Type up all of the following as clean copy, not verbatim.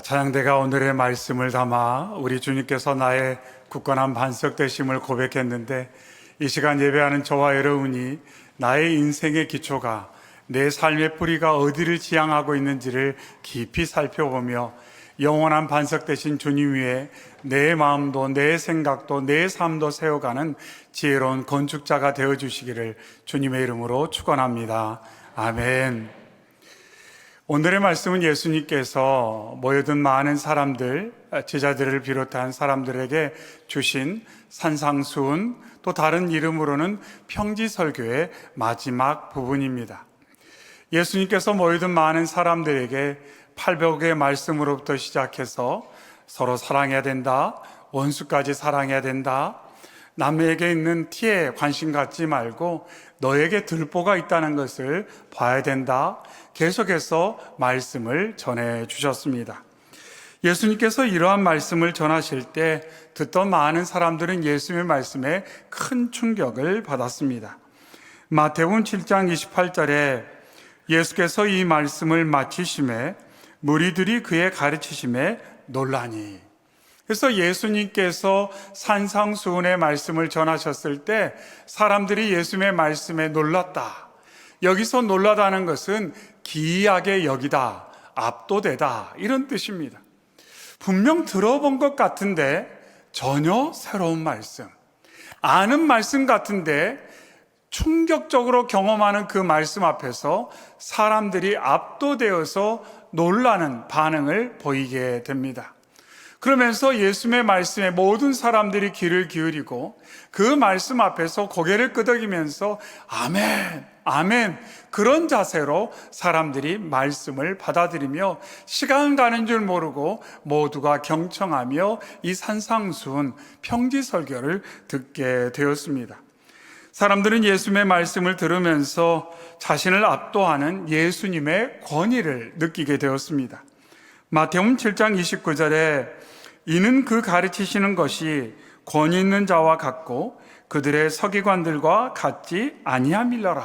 찬양대가 오늘의 말씀을 담아 우리 주님께서 나의 굳건한 반석 되심을 고백했는데, 이 시간 예배하는 저와 여러분이 나의 인생의 기초가, 내 삶의 뿌리가 어디를 지향하고 있는지를 깊이 살펴보며 영원한 반석 되신 주님 위에 내 마음도 내 생각도 내 삶도 세워가는 지혜로운 건축자가 되어주시기를 주님의 이름으로 축원합니다. 아멘. 오늘의 말씀은 예수님께서 모여든 많은 사람들, 제자들을 비롯한 사람들에게 주신 산상수훈, 또 다른 이름으로는 평지설교의 마지막 부분입니다. 예수님께서 모여든 많은 사람들에게 팔복의 말씀으로부터 시작해서 서로 사랑해야 된다, 원수까지 사랑해야 된다, 남에게 있는 티에 관심 갖지 말고 너에게 들보가 있다는 것을 봐야 된다, 계속해서 말씀을 전해 주셨습니다. 예수님께서 이러한 말씀을 전하실 때 듣던 많은 사람들은 예수님의 말씀에 큰 충격을 받았습니다. 마태복음 7장 28절에 예수께서 이 말씀을 마치심에 무리들이 그의 가르치심에 놀라니. 그래서 예수님께서 산상수훈의 말씀을 전하셨을 때 사람들이 예수님의 말씀에 놀랐다. 여기서 놀라다는 것은 기이하게 여기다, 압도되다, 이런 뜻입니다. 분명 들어본 것 같은데 전혀 새로운 말씀, 아는 말씀 같은데 충격적으로 경험하는 그 말씀 앞에서 사람들이 압도되어서 놀라는 반응을 보이게 됩니다. 그러면서 예수님의 말씀에 모든 사람들이 귀를 기울이고 그 말씀 앞에서 고개를 끄덕이면서 아멘, 아멘, 그런 자세로 사람들이 말씀을 받아들이며 시간 가는 줄 모르고 모두가 경청하며 이 산상수훈 평지설교를 듣게 되었습니다. 사람들은 예수님의 말씀을 들으면서 자신을 압도하는 예수님의 권위를 느끼게 되었습니다. 마태복음 7장 29절에 이는 그 가르치시는 것이 권위 있는 자와 같고 그들의 서기관들과 같지 아니함이러라.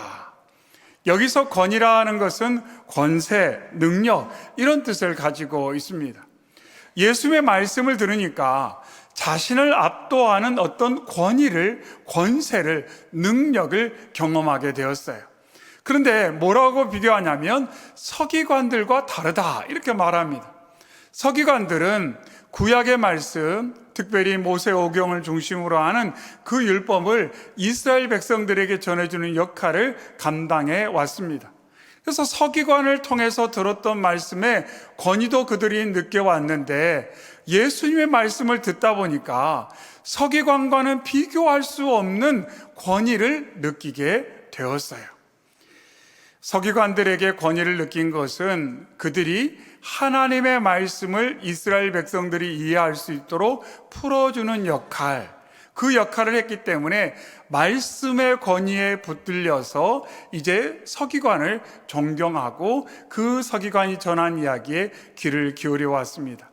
여기서 권위라는 것은 권세, 능력, 이런 뜻을 가지고 있습니다. 예수님의 말씀을 들으니까 자신을 압도하는 어떤 권위를, 권세를, 능력을 경험하게 되었어요. 그런데 뭐라고 비교하냐면 서기관들과 다르다, 이렇게 말합니다. 서기관들은 구약의 말씀, 특별히 모세오경을 중심으로 하는 그 율법을 이스라엘 백성들에게 전해주는 역할을 감당해 왔습니다. 그래서 서기관을 통해서 들었던 말씀에 권위도 그들이 느껴왔는데 예수님의 말씀을 듣다 보니까 서기관과는 비교할 수 없는 권위를 느끼게 되었어요. 서기관들에게 권위를 느낀 것은 그들이 하나님의 말씀을 이스라엘 백성들이 이해할 수 있도록 풀어주는 역할, 그 역할을 했기 때문에 말씀의 권위에 붙들려서 이제 서기관을 존경하고 그 서기관이 전한 이야기에 귀를 기울여 왔습니다.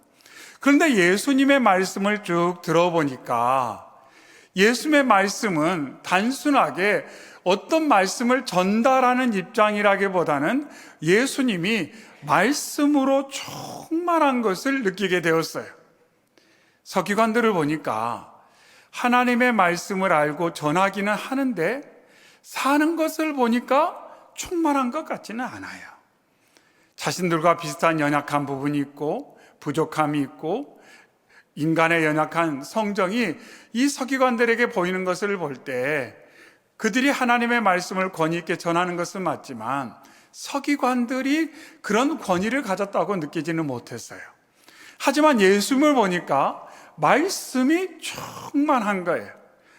그런데 예수님의 말씀을 쭉 들어보니까 예수님의 말씀은 단순하게 어떤 말씀을 전달하는 입장이라기보다는 예수님이 말씀으로 충만한 것을 느끼게 되었어요. 서기관들을 보니까 하나님의 말씀을 알고 전하기는 하는데 사는 것을 보니까 충만한 것 같지는 않아요. 자신들과 비슷한 연약한 부분이 있고 부족함이 있고 인간의 연약한 성정이 이 서기관들에게 보이는 것을 볼 때 그들이 하나님의 말씀을 권위 있게 전하는 것은 맞지만 서기관들이 그런 권위를 가졌다고 느끼지는 못했어요. 하지만 예수님을 보니까 말씀이 충만한 거예요.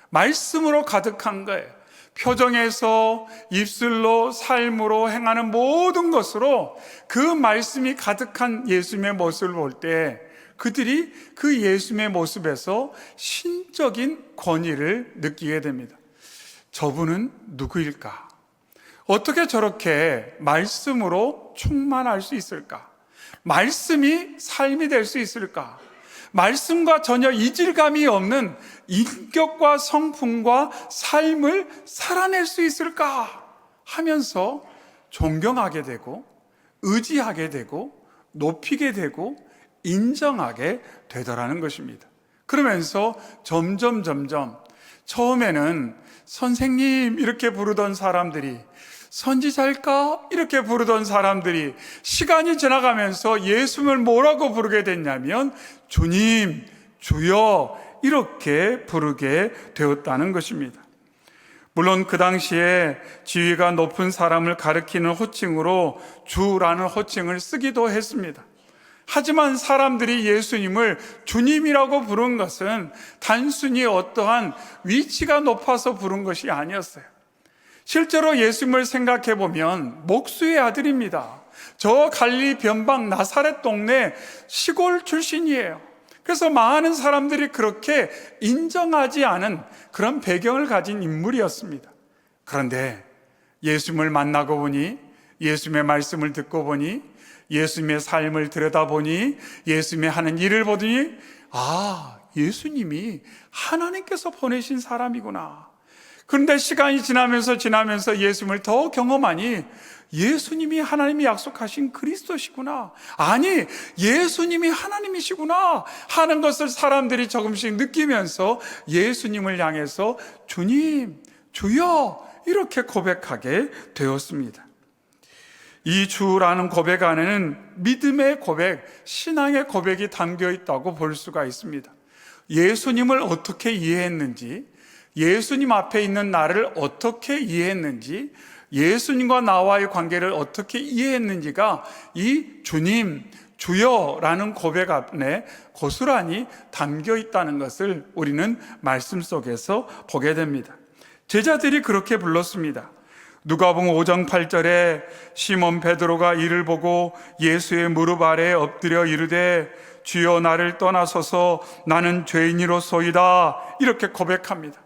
말씀으로 가득한 거예요. 표정에서 입술로 삶으로 행하는 모든 것으로 그 말씀이 가득한 예수님의 모습을 볼 때 그들이 그 예수님의 모습에서 신적인 권위를 느끼게 됩니다. 저분은 누구일까? 어떻게 저렇게 말씀으로 충만할 수 있을까? 말씀이 삶이 될 수 있을까? 말씀과 전혀 이질감이 없는 인격과 성품과 삶을 살아낼 수 있을까? 하면서 존경하게 되고 의지하게 되고 높이게 되고 인정하게 되더라는 것입니다. 그러면서 점점 처음에는 선생님 이렇게 부르던 사람들이, 선지자일까 이렇게 부르던 사람들이 시간이 지나가면서 예수님을 뭐라고 부르게 됐냐면 주님, 주여 이렇게 부르게 되었다는 것입니다. 물론 그 당시에 지위가 높은 사람을 가리키는 호칭으로 주라는 호칭을 쓰기도 했습니다. 하지만 사람들이 예수님을 주님이라고 부른 것은 단순히 어떠한 위치가 높아서 부른 것이 아니었어요. 실제로 예수님을 생각해 보면 목수의 아들입니다. 저 갈릴리 변방 나사렛 동네 시골 출신이에요. 그래서 많은 사람들이 그렇게 인정하지 않은 그런 배경을 가진 인물이었습니다. 그런데 예수님을 만나고 보니, 예수님의 말씀을 듣고 보니, 예수님의 삶을 들여다보니, 예수님의 하는 일을 보더니 예수님이 하나님께서 보내신 사람이구나. 그런데 시간이 지나면서 예수님을 더 경험하니 예수님이 하나님이 약속하신 그리스도시구나, 아니 예수님이 하나님이시구나 하는 것을 사람들이 조금씩 느끼면서 예수님을 향해서 주님, 주여 이렇게 고백하게 되었습니다. 이 주라는 고백 안에는 믿음의 고백, 신앙의 고백이 담겨 있다고 볼 수가 있습니다. 예수님을 어떻게 이해했는지, 예수님 앞에 있는 나를 어떻게 이해했는지, 예수님과 나와의 관계를 어떻게 이해했는지가 이 주님, 주여라는 고백 안에 고스란히 담겨 있다는 것을 우리는 말씀 속에서 보게 됩니다. 제자들이 그렇게 불렀습니다. 누가복음 5장 8절에 시몬 베드로가 이를 보고 예수의 무릎 아래에 엎드려 이르되 주여 나를 떠나소서 나는 죄인이로소이다 이렇게 고백합니다.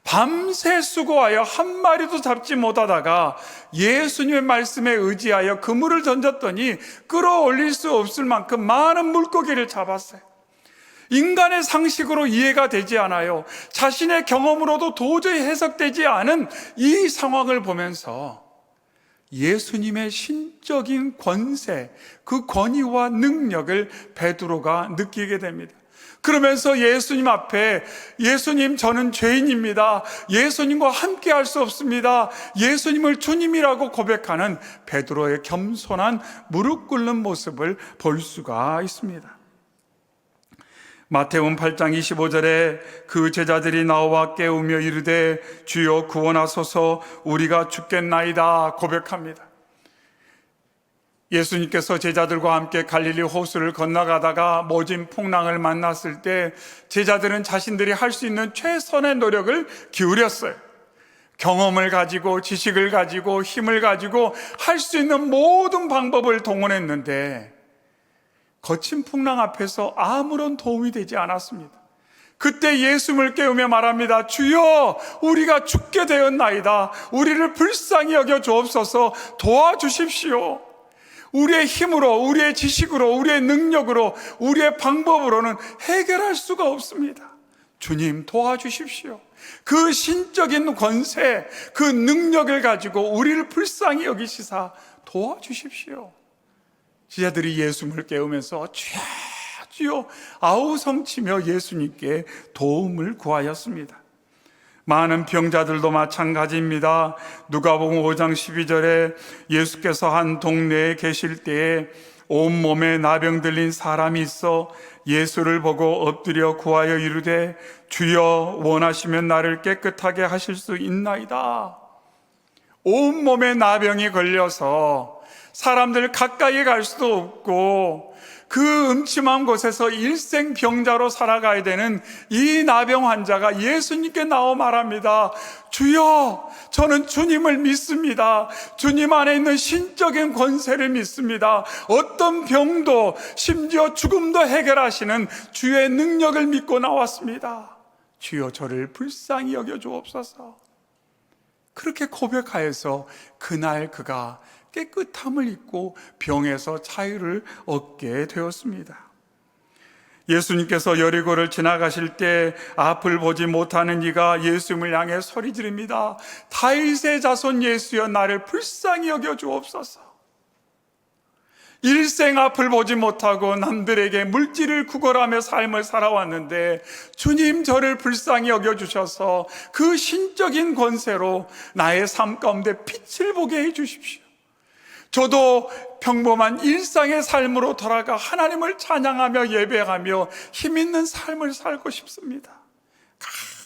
밤새 수고하여 한 마리도 잡지 못하다가 예수님의 말씀에 의지하여 그물을 던졌더니 끌어올릴 수 없을 만큼 많은 물고기를 잡았어요. 인간의 상식으로 이해가 되지 않아요. 자신의 경험으로도 도저히 해석되지 않은 이 상황을 보면서 예수님의 신적인 권세, 그 권위와 능력을 베드로가 느끼게 됩니다. 그러면서 예수님 앞에 예수님 저는 죄인입니다, 예수님과 함께 할 수 없습니다, 예수님을 주님이라고 고백하는 베드로의 겸손한 무릎 꿇는 모습을 볼 수가 있습니다. 마태복음 8장 25절에 그 제자들이 나와 깨우며 이르되 주여 구원하소서 우리가 죽겠나이다 고백합니다. 예수님께서 제자들과 함께 갈릴리 호수를 건너가다가 모진 풍랑을 만났을 때 제자들은 자신들이 할 수 있는 최선의 노력을 기울였어요. 경험을 가지고 지식을 가지고 힘을 가지고 할 수 있는 모든 방법을 동원했는데 거친 풍랑 앞에서 아무런 도움이 되지 않았습니다. 그때 예수님을 깨우며 말합니다. 주여 우리가 죽게 되었나이다, 우리를 불쌍히 여겨 주옵소서, 도와주십시오. 우리의 힘으로, 우리의 지식으로, 우리의 능력으로, 우리의 방법으로는 해결할 수가 없습니다. 주님 도와주십시오. 그 신적인 권세, 그 능력을 가지고 우리를 불쌍히 여기시사 도와주십시오. 제자들이 예수님을 깨우면서 주여 주여 아우성치며 예수님께 도움을 구하였습니다. 많은 병자들도 마찬가지입니다. 누가복음 5장 12절에 예수께서 한 동네에 계실 때에 온몸에 나병 들린 사람이 있어 예수를 보고 엎드려 구하여 이르되 주여 원하시면 나를 깨끗하게 하실 수 있나이다. 온몸에 나병이 걸려서 사람들 가까이 갈 수도 없고 그 음침한 곳에서 일생병자로 살아가야 되는 이 나병 환자가 예수님께 나와 말합니다. 주여 저는 주님을 믿습니다. 주님 안에 있는 신적인 권세를 믿습니다. 어떤 병도 심지어 죽음도 해결하시는 주의 능력을 믿고 나왔습니다. 주여 저를 불쌍히 여겨 주옵소서. 그렇게 고백하여서 그날 그가 깨끗함을 입고 병에서 자유를 얻게 되었습니다. 예수님께서 여리고를 지나가실 때 앞을 보지 못하는 이가 예수님을 향해 소리 지릅니다. 다윗의 자손 예수여 나를 불쌍히 여겨 주옵소서. 일생 앞을 보지 못하고 남들에게 물질을 구걸하며 삶을 살아왔는데 주님 저를 불쌍히 여겨주셔서 그 신적인 권세로 나의 삶 가운데 빛을 보게 해주십시오. 저도 평범한 일상의 삶으로 돌아가 하나님을 찬양하며 예배하며 힘있는 삶을 살고 싶습니다.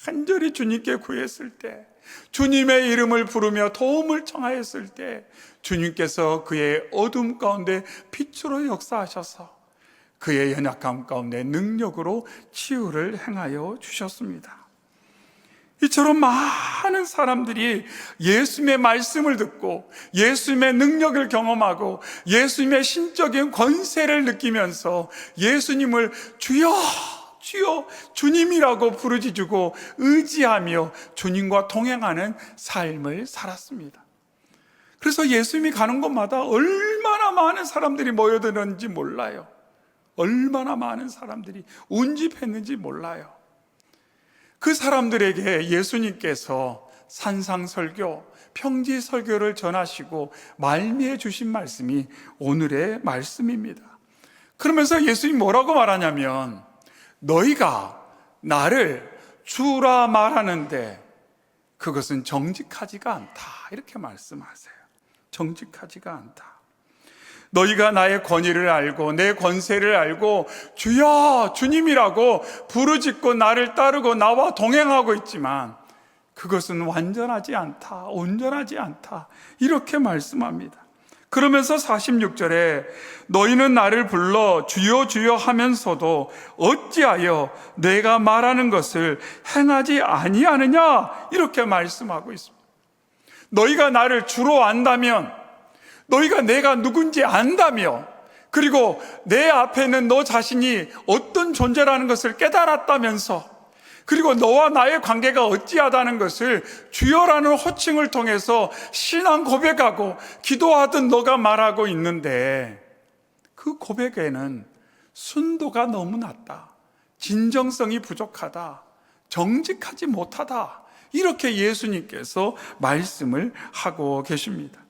간절히 주님께 구했을 때, 주님의 이름을 부르며 도움을 청하였을 때 주님께서 그의 어둠 가운데 빛으로 역사하셔서 그의 연약함 가운데 능력으로 치유를 행하여 주셨습니다. 이처럼 많은 사람들이 예수님의 말씀을 듣고 예수님의 능력을 경험하고 예수님의 신적인 권세를 느끼면서 예수님을 주여 주여 주님이라고 부르짖고 의지하며 주님과 동행하는 삶을 살았습니다. 그래서 예수님이 가는 곳마다 얼마나 많은 사람들이 모여드는지 몰라요. 얼마나 많은 사람들이 운집했는지 몰라요. 그 사람들에게 예수님께서 산상설교, 평지설교를 전하시고 말미해 주신 말씀이 오늘의 말씀입니다. 그러면서 예수님이 뭐라고 말하냐면 너희가 나를 주라 말하는데 그것은 정직하지가 않다, 이렇게 말씀하세요. 정직하지가 않다. 너희가 나의 권위를 알고 내 권세를 알고 주여 주님이라고 부르짖고 나를 따르고 나와 동행하고 있지만 그것은 완전하지 않다, 온전하지 않다, 이렇게 말씀합니다. 그러면서 46절에 너희는 나를 불러 주여 주여 하면서도 어찌하여 내가 말하는 것을 행하지 아니하느냐, 이렇게 말씀하고 있습니다. 너희가 나를 주로 안다면, 너희가 내가 누군지 안다며, 그리고 내 앞에는 너 자신이 어떤 존재라는 것을 깨달았다면서, 그리고 너와 나의 관계가 어찌하다는 것을 주여라는 호칭을 통해서 신앙 고백하고 기도하듯 너가 말하고 있는데 그 고백에는 순도가 너무 낮다, 진정성이 부족하다, 정직하지 못하다, 이렇게 예수님께서 말씀을 하고 계십니다.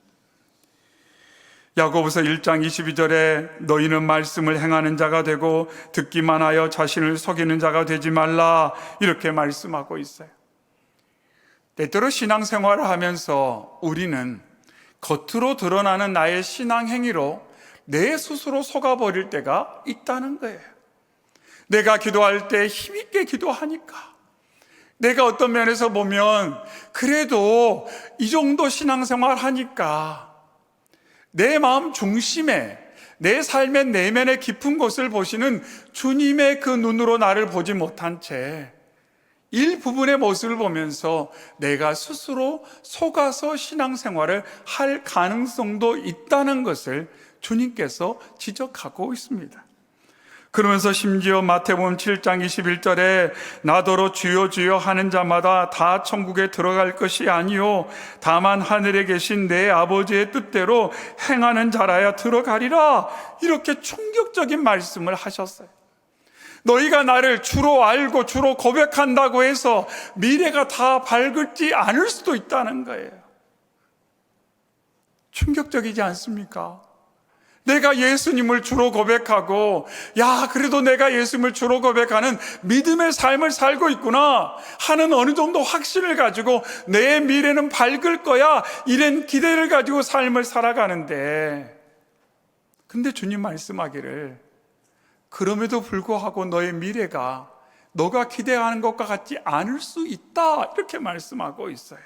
야고보서 1장 22절에 너희는 말씀을 행하는 자가 되고 듣기만 하여 자신을 속이는 자가 되지 말라, 이렇게 말씀하고 있어요. 때때로 신앙생활을 하면서 우리는 겉으로 드러나는 나의 신앙 행위로 내 스스로 속아버릴 때가 있다는 거예요. 내가 기도할 때 힘있게 기도하니까, 내가 어떤 면에서 보면 그래도 이 정도 신앙생활 하니까 내 마음 중심에, 내 삶의 내면의 깊은 곳을 보시는 주님의 그 눈으로 나를 보지 못한 채 일부분의 모습을 보면서 내가 스스로 속아서 신앙생활을 할 가능성도 있다는 것을 주님께서 지적하고 있습니다. 그러면서 심지어 마태복음 7장 21절에 나더러 주여 주여 하는 자마다 다 천국에 들어갈 것이 아니요 다만 하늘에 계신 내 아버지의 뜻대로 행하는 자라야 들어가리라, 이렇게 충격적인 말씀을 하셨어요. 너희가 나를 주로 알고 주로 고백한다고 해서 미래가 다 밝지 않을 수도 있다는 거예요. 충격적이지 않습니까? 내가 예수님을 주로 고백하고, 야, 그래도 내가 예수님을 주로 고백하는 믿음의 삶을 살고 있구나 하는 어느 정도 확신을 가지고 내 미래는 밝을 거야, 이런 기대를 가지고 삶을 살아가는데, 근데 주님 말씀하기를 그럼에도 불구하고 너의 미래가 너가 기대하는 것과 같지 않을 수 있다, 이렇게 말씀하고 있어요.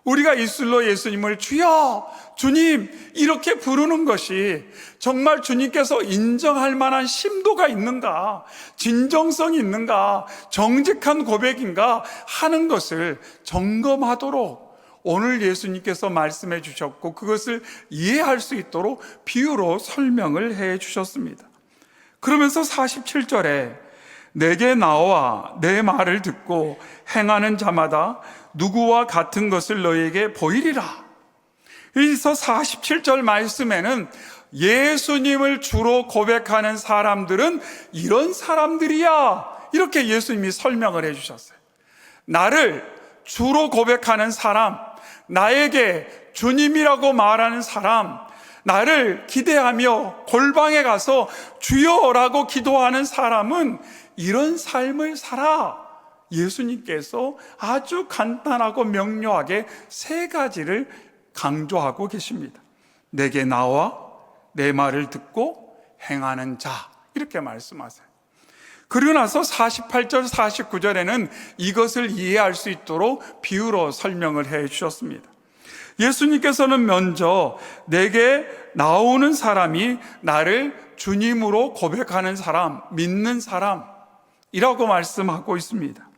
우리가 입술로 예수님을 주여, 주님 이렇게 부르는 것이 정말 주님께서 인정할 만한 심도가 있는가, 진정성이 있는가, 정직한 고백인가 하는 것을 점검하도록 오늘 예수님께서 말씀해 주셨고, 그것을 이해할 수 있도록 비유로 설명을 해 주셨습니다. 그러면서 47절에 내게 나와 내 말을 듣고 행하는 자마다 누구와 같은 것을 너희에게 보이리라. 여기서 47절 말씀에는 예수님을 주로 고백하는 사람들은 이런 사람들이야, 이렇게 예수님이 설명을 해 주셨어요. 나를 주로 고백하는 사람, 나에게 주님이라고 말하는 사람, 나를 기대하며 골방에 가서 주여라고 기도하는 사람은 이런 삶을 살아. 예수님께서 아주 간단하고 명료하게 세 가지를 강조하고 계십니다. 내게 나와 내 말을 듣고 행하는 자, 이렇게 말씀하세요. 그리고 나서 48절 49절에는 이것을 이해할 수 있도록 비유로 설명을 해 주셨습니다. 예수님께서는 먼저 내게 나오는 사람이 나를 주님으로 고백하는 사람, 믿는 사람이라고 말씀하고 있습니다.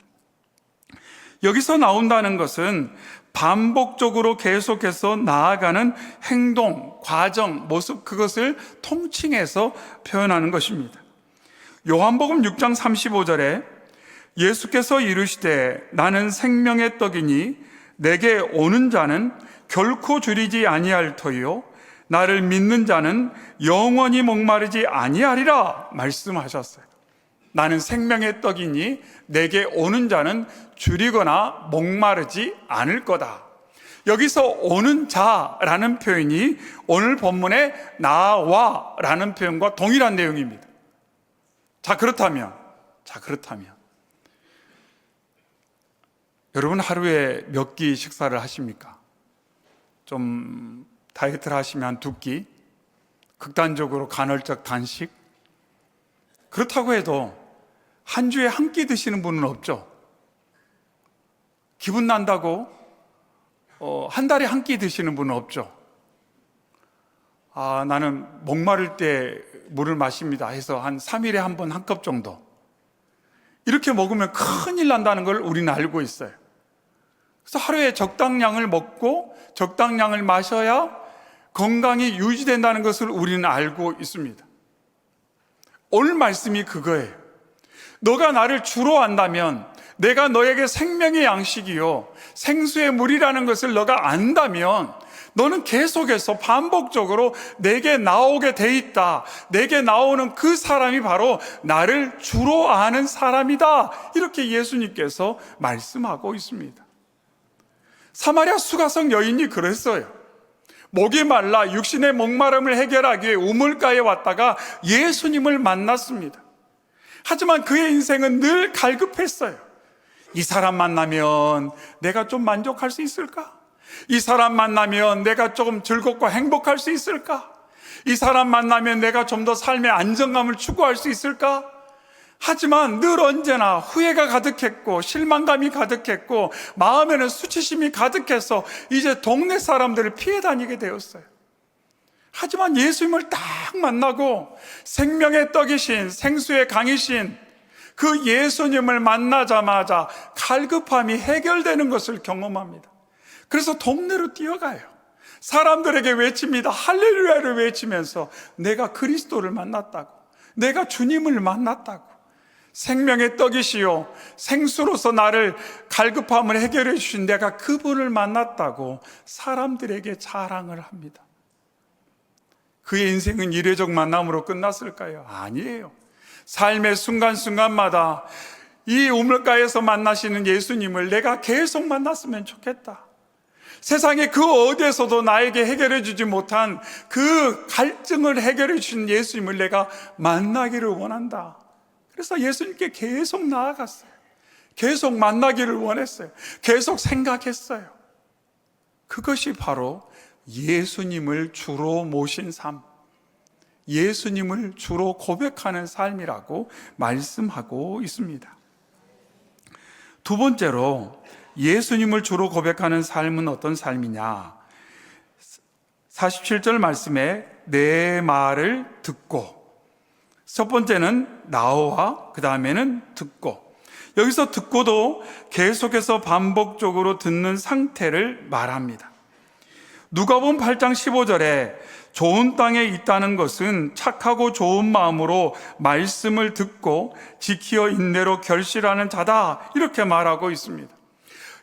여기서 나온다는 것은 반복적으로 계속해서 나아가는 행동, 과정, 모습, 그것을 통칭해서 표현하는 것입니다. 요한복음 6장 35절에 예수께서 이르시되 나는 생명의 떡이니 내게 오는 자는 결코 줄이지 아니할 터이요 나를 믿는 자는 영원히 목마르지 아니하리라 말씀하셨어요. 나는 생명의 떡이니 내게 오는 자는 줄이거나 목마르지 않을 거다. 여기서 오는 자라는 표현이 오늘 본문의 나와라는 표현과 동일한 내용입니다. 자, 그렇다면 여러분 하루에 몇 끼 식사를 하십니까? 좀 다이어트를 하시면 2끼, 극단적으로 간헐적 단식. 그렇다고 해도 한 주에 한 끼 드시는 분은 없죠. 기분 난다고 한 달에 한 끼 드시는 분은 없죠. 나는 목마를 때 물을 마십니다 해서 한 3일에 한 번 한 컵 정도. 이렇게 먹으면 큰일 난다는 걸 우리는 알고 있어요. 그래서 하루에 적당량을 먹고 적당량을 마셔야 건강이 유지된다는 것을 우리는 알고 있습니다. 오늘 말씀이 그거예요. 너가 나를 주로 안다면, 내가 너에게 생명의 양식이요 생수의 물이라는 것을 너가 안다면 너는 계속해서 반복적으로 내게 나오게 돼 있다. 내게 나오는 그 사람이 바로 나를 주로 아는 사람이다. 이렇게 예수님께서 말씀하고 있습니다. 사마리아 수가성 여인이 그랬어요. 목이 말라 육신의 목마름을 해결하기 위해 우물가에 왔다가 예수님을 만났습니다. 하지만 그의 인생은 늘 갈급했어요. 이 사람 만나면 내가 좀 만족할 수 있을까? 이 사람 만나면 내가 조금 즐겁고 행복할 수 있을까? 이 사람 만나면 내가 좀 더 삶의 안정감을 추구할 수 있을까? 하지만 늘 언제나 후회가 가득했고 실망감이 가득했고 마음에는 수치심이 가득해서 이제 동네 사람들을 피해 다니게 되었어요. 하지만 예수님을 딱 만나고 생명의 떡이신, 생수의 강이신 그 예수님을 만나자마자 갈급함이 해결되는 것을 경험합니다. 그래서 동네로 뛰어가요. 사람들에게 외칩니다. 할렐루야를 외치면서 내가 그리스도를 만났다고, 내가 주님을 만났다고, 생명의 떡이시요 생수로서 나를 갈급함을 해결해 주신 내가 그분을 만났다고 사람들에게 자랑을 합니다. 그의 인생은 이례적 만남으로 끝났을까요? 아니에요. 삶의 순간순간마다 이 우물가에서 만나시는 예수님을 내가 계속 만났으면 좋겠다. 세상의 그 어디에서도 나에게 해결해 주지 못한 그 갈증을 해결해 주신 예수님을 내가 만나기를 원한다. 그래서 예수님께 계속 나아갔어요. 계속 만나기를 원했어요. 계속 생각했어요. 그것이 바로 예수님을 주로 모신 삶, 예수님을 주로 고백하는 삶이라고 말씀하고 있습니다. 두 번째로 예수님을 주로 고백하는 삶은 어떤 삶이냐? 47절 말씀에 내 말을 듣고, 첫 번째는 나와 그 다음에는 듣고, 여기서 듣고도 계속해서 반복적으로 듣는 상태를 말합니다. 누가복음 8장 15절에 좋은 땅에 있다는 것은 착하고 좋은 마음으로 말씀을 듣고 지키어 인내로 결실하는 자다, 이렇게 말하고 있습니다.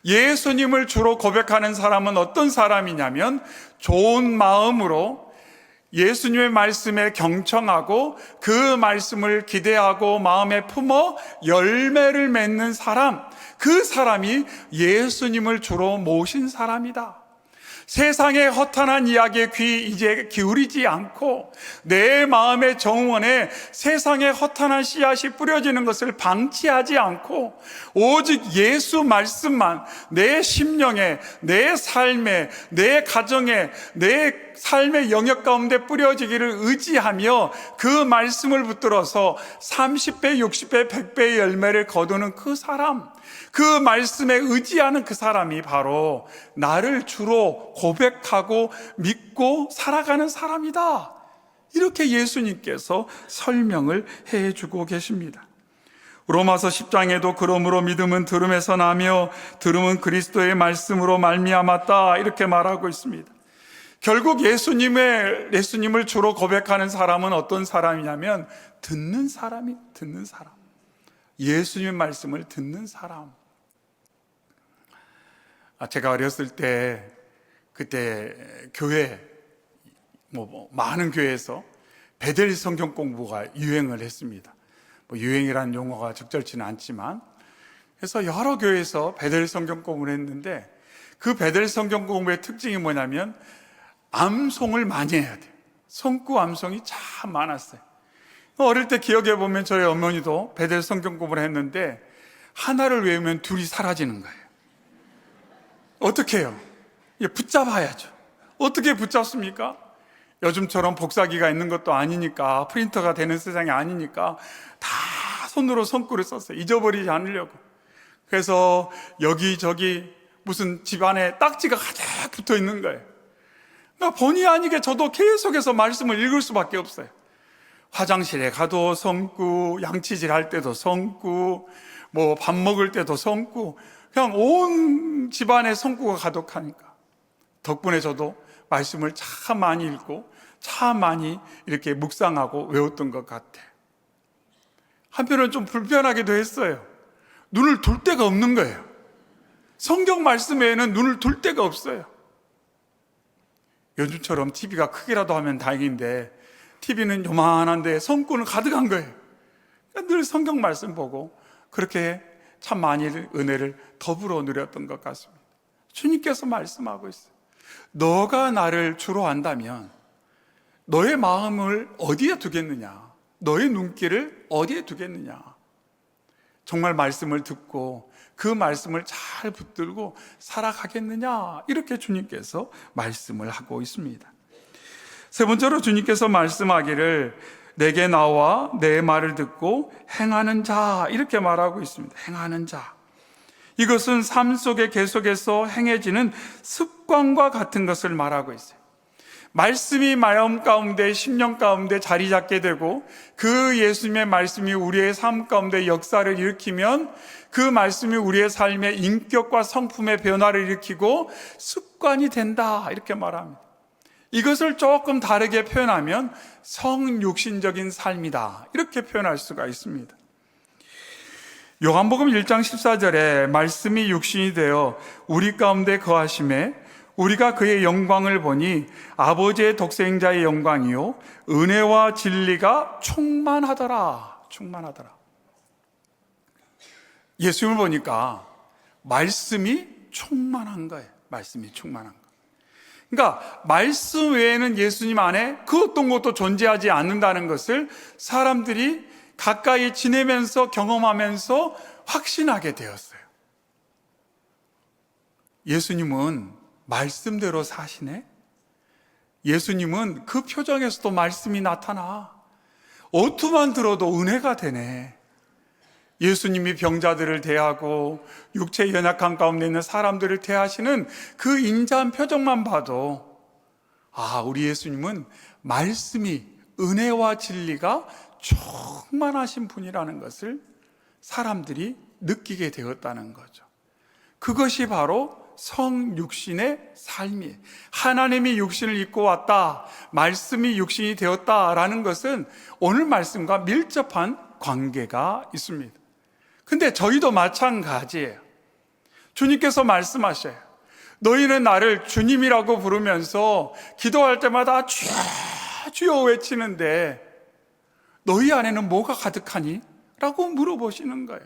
예수님을 주로 고백하는 사람은 어떤 사람이냐면 좋은 마음으로 예수님의 말씀에 경청하고 그 말씀을 기대하고 마음에 품어 열매를 맺는 사람, 그 사람이 예수님을 주로 모신 사람이다. 세상의 허탄한 이야기에 귀 이제 기울이지 않고 내 마음의 정원에 세상의 허탄한 씨앗이 뿌려지는 것을 방치하지 않고 오직 예수 말씀만 내 심령에, 내 삶에, 내 가정에, 내 삶의 영역 가운데 뿌려지기를 의지하며 그 말씀을 붙들어서 30배, 60배, 100배의 열매를 거두는 그 사람, 그 말씀에 의지하는 그 사람이 바로 나를 주로 고백하고 믿고 살아가는 사람이다. 이렇게 예수님께서 설명을 해주고 계십니다. 로마서 10장에도 그러므로 믿음은 들음에서 나며 들음은 그리스도의 말씀으로 말미암았다 이렇게 말하고 있습니다. 결국 예수님을 주로 고백하는 사람은 어떤 사람이냐면 듣는 사람. 예수님의 말씀을 듣는 사람. 제가 어렸을 때 그때 교회 많은 교회에서 베델 성경 공부가 유행을 했습니다. 유행이라는 용어가 적절치는 않지만 그래서 여러 교회에서 베델 성경 공부를 했는데 그 베델 성경 공부의 특징이 뭐냐면 암송을 많이 해야 돼요. 성구 암송이 참 많았어요. 어릴 때 기억해 보면 저희 어머니도 베델 성경 공부를 했는데 하나를 외우면 둘이 사라지는 거예요. 어떻게 해요? 붙잡아야죠. 어떻게 붙잡습니까? 요즘처럼 복사기가 있는 것도 아니니까, 프린터가 되는 세상이 아니니까 다 손으로 성구를 썼어요. 잊어버리지 않으려고. 그래서 여기저기 무슨 집안에 딱지가 가득 붙어 있는 거예요. 그러니까 본의 아니게 저도 계속해서 말씀을 읽을 수밖에 없어요. 화장실에 가도 성구, 양치질 할 때도 성구, 밥 먹을 때도 성구, 그냥 온 집안에 성구가 가득하니까 덕분에 저도 말씀을 참 많이 읽고 참 많이 이렇게 묵상하고 외웠던 것 같아요. 한편은 좀 불편하기도 했어요. 눈을 둘 데가 없는 거예요. 성경 말씀 외에는 눈을 둘 데가 없어요. 요즘처럼 TV가 크기라도 하면 다행인데 TV는 요만한데 성구는 가득한 거예요. 그러니까 늘 성경 말씀 보고 그렇게 참 많이 은혜를 더불어 누렸던 것 같습니다. 주님께서 말씀하고 있어요. 너가 나를 주로 안다면 너의 마음을 어디에 두겠느냐? 너의 눈길을 어디에 두겠느냐? 정말 말씀을 듣고 그 말씀을 잘 붙들고 살아가겠느냐? 이렇게 주님께서 말씀을 하고 있습니다. 세 번째로 주님께서 말씀하기를 내게 나와 내 말을 듣고 행하는 자 이렇게 말하고 있습니다. 행하는 자. 이것은 삶 속에 계속해서 행해지는 습관과 같은 것을 말하고 있어요. 말씀이 마음 가운데, 심령 가운데 자리 잡게 되고 그 예수님의 말씀이 우리의 삶 가운데 역사를 일으키면 그 말씀이 우리의 삶의 인격과 성품의 변화를 일으키고 습관이 된다 이렇게 말합니다. 이것을 조금 다르게 표현하면 성육신적인 삶이다 이렇게 표현할 수가 있습니다. 요한복음 1장 14절에 말씀이 육신이 되어 우리 가운데 거하심에 우리가 그의 영광을 보니 아버지의 독생자의 영광이요 은혜와 진리가 충만하더라. 예수님을 보니까 말씀이 충만한 거예요. 그러니까 말씀 외에는 예수님 안에 그 어떤 것도 존재하지 않는다는 것을 사람들이 가까이 지내면서 경험하면서 확신하게 되었어요. 예수님은 말씀대로 사시네? 예수님은 그 표정에서도 말씀이 나타나. 어투만 들어도 은혜가 되네. 예수님이 병자들을 대하고 육체의 연약한 가운데 있는 사람들을 대하시는 그 인자한 표정만 봐도 우리 예수님은 말씀이 은혜와 진리가 충만하신 분이라는 것을 사람들이 느끼게 되었다는 거죠. 그것이 바로 성육신의 삶이에요. 하나님이 육신을 입고 왔다, 말씀이 육신이 되었다라는 것은 오늘 말씀과 밀접한 관계가 있습니다. 근데 저희도 마찬가지예요. 주님께서 말씀하셔요. 너희는 나를 주님이라고 부르면서 기도할 때마다 주여 주여 외치는데 너희 안에는 뭐가 가득하니? 라고 물어보시는 거예요.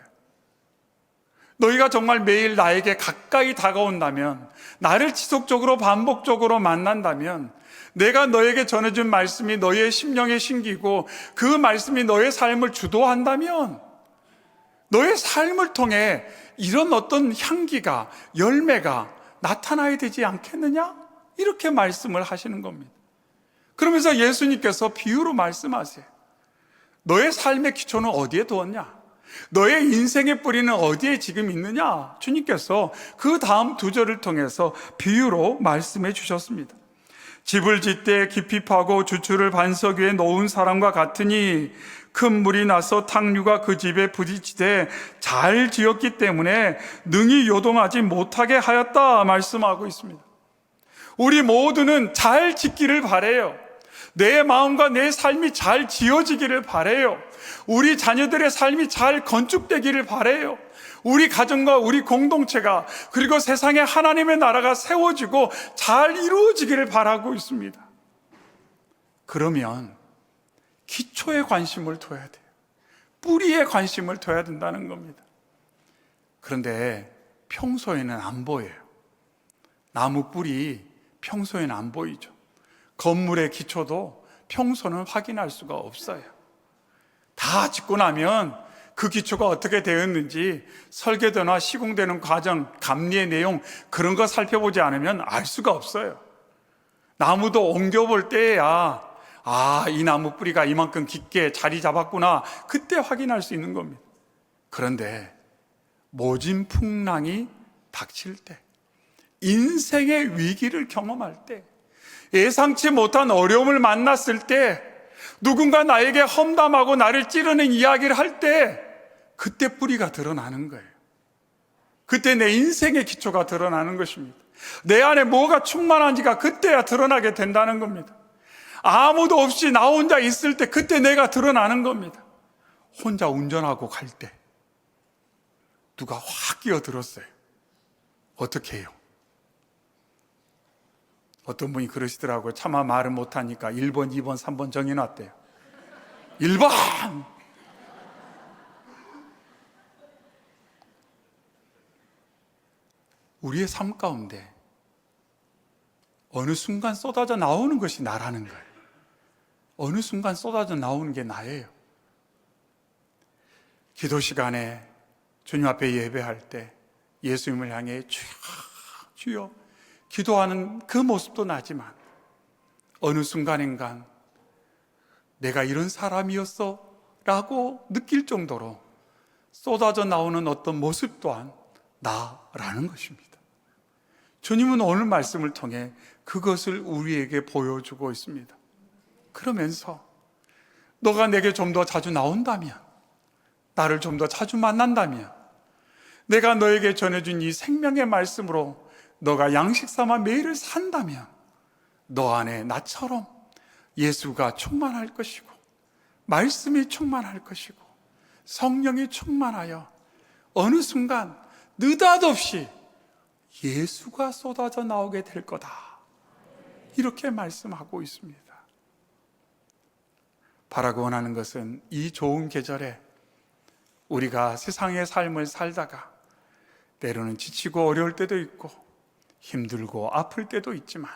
너희가 정말 매일 나에게 가까이 다가온다면, 나를 지속적으로 반복적으로 만난다면, 내가 너에게 전해준 말씀이 너희의 심령에 심기고 그 말씀이 너의 삶을 주도한다면 너의 삶을 통해 이런 어떤 향기가, 열매가 나타나야 되지 않겠느냐? 이렇게 말씀을 하시는 겁니다. 그러면서 예수님께서 비유로 말씀하세요. 너의 삶의 기초는 어디에 두었냐? 너의 인생의 뿌리는 어디에 지금 있느냐? 주님께서 그 다음 두 절을 통해서 비유로 말씀해 주셨습니다. 집을 짓되 깊이 파고 주추를 반석 위에 놓은 사람과 같으니 큰 물이 나서 탕류가 그 집에 부딪히되 잘 지었기 때문에 능히 요동하지 못하게 하였다 말씀하고 있습니다. 우리 모두는 잘 짓기를 바라요. 내 마음과 내 삶이 잘 지어지기를 바라요. 우리 자녀들의 삶이 잘 건축되기를 바라요. 우리 가정과 우리 공동체가, 그리고 세상에 하나님의 나라가 세워지고 잘 이루어지기를 바라고 있습니다. 그러면 기초에 관심을 둬야 돼요. 뿌리에 관심을 둬야 된다는 겁니다. 그런데 평소에는 안 보여요. 나무 뿌리 평소에는 안 보이죠. 건물의 기초도 평소는 확인할 수가 없어요. 다 짓고 나면 그 기초가 어떻게 되었는지 설계도나 시공되는 과정, 감리의 내용, 그런 거 살펴보지 않으면 알 수가 없어요. 나무도 옮겨볼 때야 이 나무 뿌리가 이만큼 깊게 자리 잡았구나, 그때 확인할 수 있는 겁니다. 그런데 모진 풍랑이 닥칠 때, 인생의 위기를 경험할 때, 예상치 못한 어려움을 만났을 때, 누군가 나에게 험담하고 나를 찌르는 이야기를 할 때, 그때 뿌리가 드러나는 거예요. 그때 내 인생의 기초가 드러나는 것입니다. 내 안에 뭐가 충만한지가 그때야 드러나게 된다는 겁니다. 아무도 없이 나 혼자 있을 때 그때 내가 드러나는 겁니다. 혼자 운전하고 갈 때 누가 확 끼어들었어요. 어떻게 해요? 어떤 분이 그러시더라고요. 차마 말을 못하니까 1번, 2번, 3번 정해놨대요. 1번! 우리의 삶 가운데 어느 순간 쏟아져 나오는 것이 나라는 거예요. 어느 순간 쏟아져 나오는 게 나예요. 기도 시간에 주님 앞에 예배할 때 예수님을 향해 주여, 주여 기도하는 그 모습도 나지만, 어느 순간인가 내가 이런 사람이었어 라고 느낄 정도로 쏟아져 나오는 어떤 모습 또한 나라는 것입니다. 주님은 오늘 말씀을 통해 그것을 우리에게 보여주고 있습니다. 그러면서 너가 내게 좀 더 자주 나온다면, 나를 좀 더 자주 만난다면, 내가 너에게 전해준 이 생명의 말씀으로 너가 양식 삼아 매일을 산다면, 너 안에 나처럼 예수가 충만할 것이고, 말씀이 충만할 것이고, 성령이 충만하여 어느 순간 느닷없이 예수가 쏟아져 나오게 될 거다, 이렇게 말씀하고 있습니다. 바라고 원하는 것은 이 좋은 계절에 우리가 세상의 삶을 살다가 때로는 지치고 어려울 때도 있고 힘들고 아플 때도 있지만,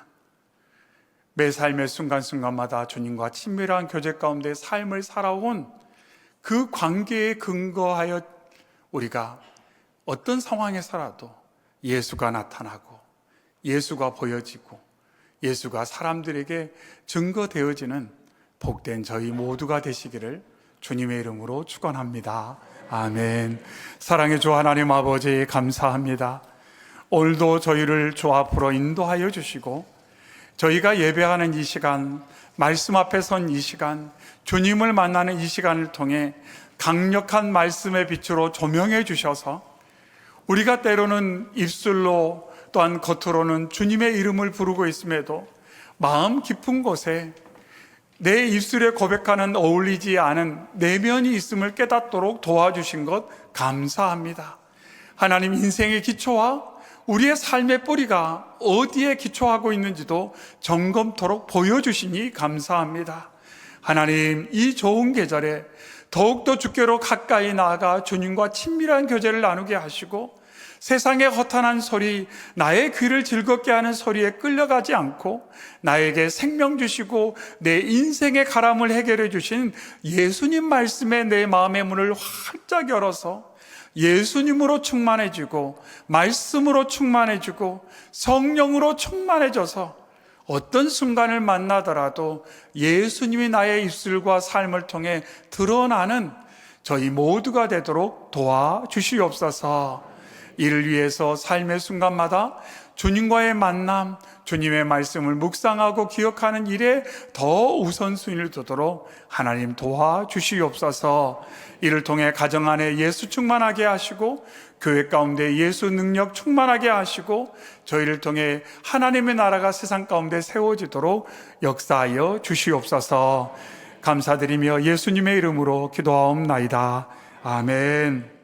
매 삶의 순간순간마다 주님과 친밀한 교제 가운데 삶을 살아온 그 관계에 근거하여 우리가 어떤 상황에서라도 예수가 나타나고 예수가 보여지고 예수가 사람들에게 증거되어지는 복된 저희 모두가 되시기를 주님의 이름으로 축원합니다. 아멘. 사랑의 주 하나님 아버지, 감사합니다. 오늘도 저희를 주 앞으로 인도하여 주시고, 저희가 예배하는 이 시간, 말씀 앞에 선 이 시간, 주님을 만나는 이 시간을 통해 강력한 말씀의 빛으로 조명해 주셔서 우리가 때로는 입술로 또한 겉으로는 주님의 이름을 부르고 있음에도 마음 깊은 곳에 내 입술에 고백하는 어울리지 않은 내면이 있음을 깨닫도록 도와주신 것 감사합니다. 하나님, 인생의 기초와 우리의 삶의 뿌리가 어디에 기초하고 있는지도 점검토록 보여주시니 감사합니다. 하나님, 이 좋은 계절에 더욱더 주께로 가까이 나아가 주님과 친밀한 교제를 나누게 하시고 세상의 허탄한 소리, 나의 귀를 즐겁게 하는 소리에 끌려가지 않고 나에게 생명 주시고 내 인생의 가람을 해결해 주신 예수님 말씀에 내 마음의 문을 활짝 열어서 예수님으로 충만해지고 말씀으로 충만해지고 성령으로 충만해져서 어떤 순간을 만나더라도 예수님이 나의 입술과 삶을 통해 드러나는 저희 모두가 되도록 도와주시옵소서. 이를 위해서 삶의 순간마다 주님과의 만남, 주님의 말씀을 묵상하고 기억하는 일에 더 우선순위를 두도록 하나님 도와주시옵소서. 이를 통해 가정 안에 예수 충만하게 하시고 교회 가운데 예수 능력 충만하게 하시고 저희를 통해 하나님의 나라가 세상 가운데 세워지도록 역사하여 주시옵소서. 감사드리며 예수님의 이름으로 기도하옵나이다. 아멘.